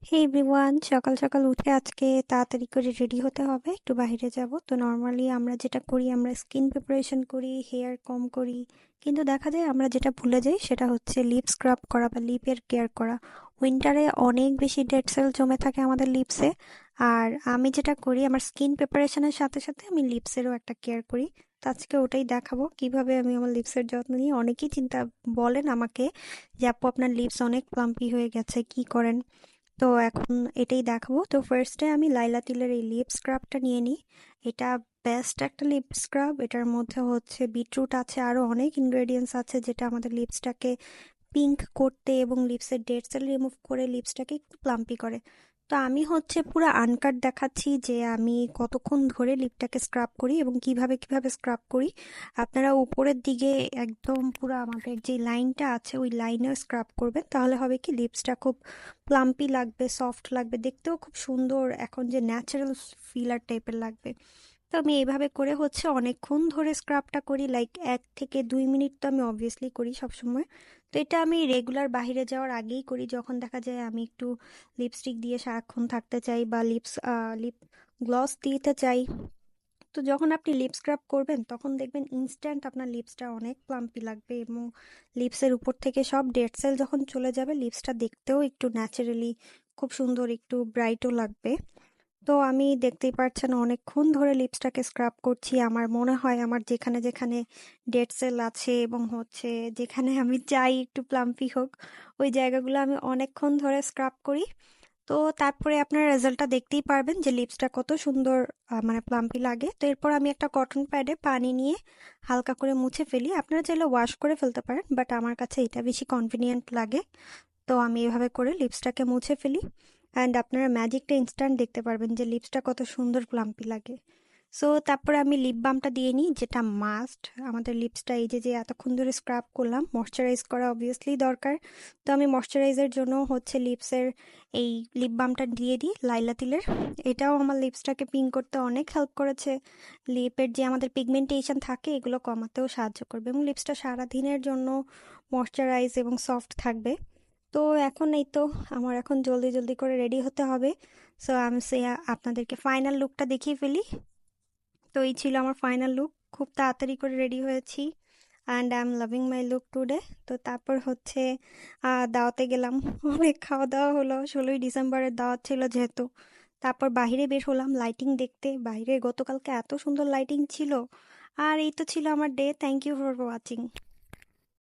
হে everyone, সকাল সকাল উঠে আজকে তাড়াতাড়ি করে রেডি হতে হবে, একটু বাইরে যাব। তো নর্মালি আমরা যেটা করি, আমরা স্কিন প্রিপারেশন করি, হেয়ার কম করি, কিন্তু দেখা যায় আমরা যেটা ভুলে যাই সেটা হচ্ছে লিপ স্ক্রাব করা বা লিপের কেয়ার করা। উইন্টারে অনেক বেশি ডেড সেল জমে থাকে আমাদের লিপসে। আর আমি যেটা করি, আমার স্কিন প্রিপারেশনের সাথে সাথে আমি লিপসেরও একটা কেয়ার করি। তো আজকে ওটাই দেখাবো কিভাবে আমি আমার লিপসের যত্ন নিই। অনেকেই বলেন আমাকে যে আপু আপনার লিপস অনেক প্লাম্পি হয়ে গেছে, কি করেন? তো এখন এটাই দেখাবো। তো ফার্স্টে আমি লাইলা তিলের এই লিপ স্ক্রাবটা নিয়ে নিই। এটা বেস্ট একটা লিপ স্ক্রাব। এটার মধ্যে হচ্ছে বিটরুট আছে, আরও অনেক ইনগ্রেডিয়েন্টস আছে যেটা আমাদের লিপসটাকে পিঙ্ক করতে এবং লিপসের ডেড সেল রিমুভ করে লিপসটাকে একটু প্লাম্পি করে। তো আমি হচ্ছে পুরো আনকাট দেখাচ্ছি যে আমি কতক্ষণ ধরে লিপটাকে স্ক্রাব করি এবং কিভাবে কিভাবে স্ক্রাব করি। আপনারা উপরের দিকে একদম পুরো আমাদের যে লাইনটা আছে ওই লাইনে স্ক্রাব করবেন, তাহলে হবে কি লিপসটা খুব প্লাম্পি লাগবে, সফট লাগবে, দেখতেও খুব সুন্দর, এখন যে ন্যাচারাল ফিলার টাইপের লাগবে। তো আমি এইভাবে করে হচ্ছে অনেকক্ষণ ধরে স্ক্রাবটা করি, লাইক 1 থেকে 2 মিনিট তো আমি অবভিয়াসলি করি সবসময়। তো এটা আমি রেগুলার বাইরে যাওয়ার আগেই করি, যখন দেখা যায় আমি একটু লিপস্টিক দিয়ে সারাক্ষণ থাকতে চাই বা লিপ গ্লস দিতে চাই। তো যখন আপনি লিপ স্ক্রাব করবেন তখন দেখবেন ইনস্ট্যান্ট আপনার লিপসটা অনেক প্লাম্পি লাগবে এবং লিপসের উপর থেকে সব ডেড সেল যখন চলে যাবে লিপসটা দেখতেও একটু ন্যাচারালি খুব সুন্দর, একটু ব্রাইটও লাগবে। তো আমি দেখতেই পাচ্ছেন অনেকক্ষণ ধরে লিপসটাকে স্ক্রাব করছি। আমার মনে হয় আমার যেখানে যেখানে ডেড সেল আছে এবং হচ্ছে যেখানে আমি চাই একটু প্লাম্পি হোক, ওই জায়গাগুলো আমি অনেকক্ষণ ধরে স্ক্রাব করি। তো তারপরে আপনারা রেজাল্টটা দেখতেই পারবেন যে লিপসটা কত সুন্দর, মানে প্লাম্পি লাগে। তো এরপর আমি একটা কটন প্যাডে পানি নিয়ে হালকা করে মুছে ফেলি। আপনারা চাইলে ওয়াশ করে ফেলতে পারেন, বাট আমার কাছে এটা বেশি কনভিনিয়েন্ট লাগে। তো আমি এভাবে করে লিপসটাকে মুছে ফেলি, অ্যান্ড আপনারা ম্যাজিকটা ইনস্ট্যান্ট দেখতে পারবেন যে লিপসটা কত সুন্দর প্লাম্পি লাগে। সো তারপরে আমি লিপ বামটা দিয়ে নিই, যেটা মাস্ট। আমাদের লিপসটা এই যে যে এতক্ষণ ধরে স্ক্রাব করলাম, ময়শ্চারাইজ করা অবভিয়াসলি দরকার। তো আমি ময়শ্চারাইজের জন্য হচ্ছে লিপসের এই লিপ বামটা দিয়ে দিই লাইলা তিলের। এটাও আমার লিপসটাকে পিঙ্ক করতে অনেক হেল্প করেছে। লিপের যে আমাদের পিগমেন্টেশন থাকে এগুলো কমাতেও সাহায্য করবে এবং লিপসটা সারা দিনের জন্য ময়শ্চারাইজ এবং সফট থাকবে। তো এখন এই তো আমার এখন জলদি জলদি করে রেডি হতে হবে। সো আমি সে আপনাদেরকে ফাইনাল লুকটা দেখিয়ে ফেলি। তো এই ছিল আমার ফাইনাল লুক। খুব তাড়াতাড়ি করে রেডি হয়েছি and I am loving my look today. তো তারপর হচ্ছে দাওয়াতে গেলাম। অনেক খাওয়া দাওয়া হলো, 16ই ডিসেম্বরের দাওয়াত ছিল যেহেতু। তারপর বাইরে বের হলাম লাইটিং দেখতে। বাইরে গতকালকে এত সুন্দর লাইটিং ছিল। আর এই তো ছিল আমার day. Thank you for watching.